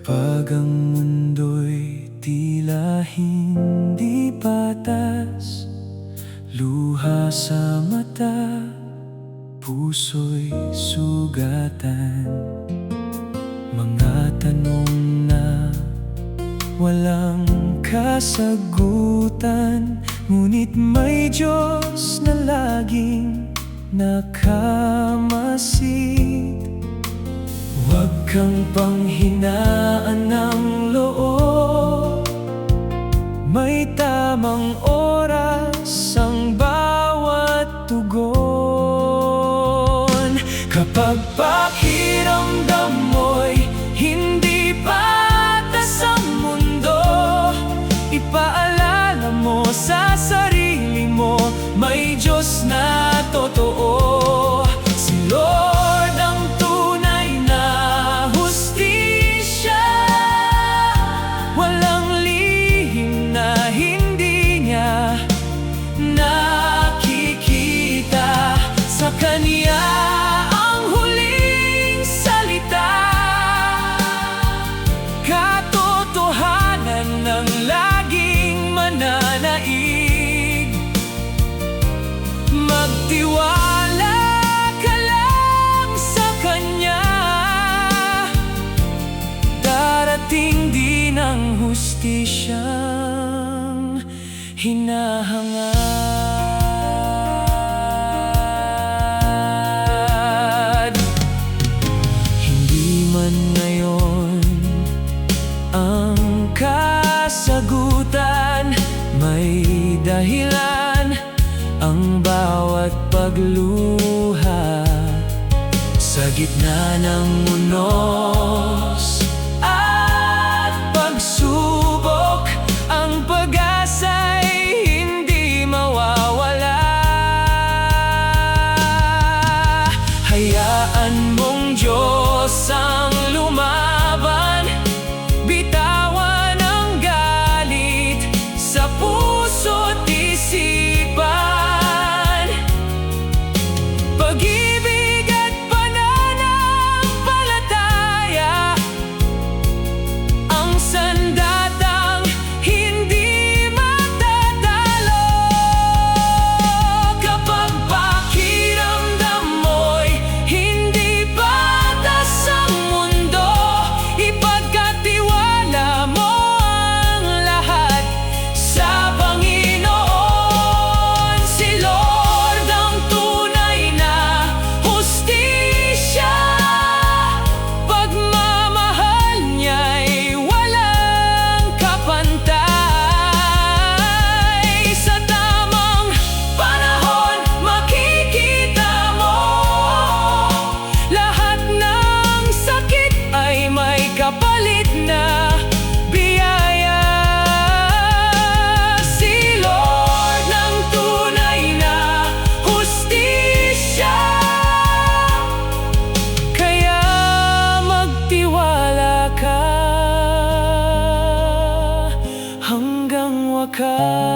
Kapag ang mundo'y tila hindi patas, luha sa mata, puso'y sugatan. Mga tanong na walang kasagutan, ngunit may Diyos na laging nakamasid. Huwag kang panghinaan ng loob, may tamang oras ang bawat tugon. Kapag pakiramdam mo'y hindi patas ang mundo, ipaalala mo sa sarili mo, may Diyos na totoo. Si Lord ang tunay na hustisya, walang lihim na hindi niya nakikita. Sa Kanya ang huling salita, katotohanan ng laging mananaig. Magtiwala ka lang sa Kanya, darating din ang hustisyang hinahangad. Hindi man ngayon ang kasagutan, may dahilan ang bawat pagluha. Sa gitna ng unos at pagsubok, ang pag-asa'y hindi mawawala. Hayaan mong Diyos ang lumaban, bitawan ang galit sa puso't isipan. Pag-ibig at pananampalataya ang sandatang hindi matatalo. Kapag pakiramdam mo'y hindi patas ang mundo, ipagkatiwala mo ang lahat sa Panginoon. Si Lord ang tunay na hustisya, pagmamahal niya'y walang kapantay. Sa tamang panahon makikita mo, lahat ng sakit ay may kapalit na biyaya. Si Lord ang tunay na hustisya, kaya magtiwala ka hanggang wakas.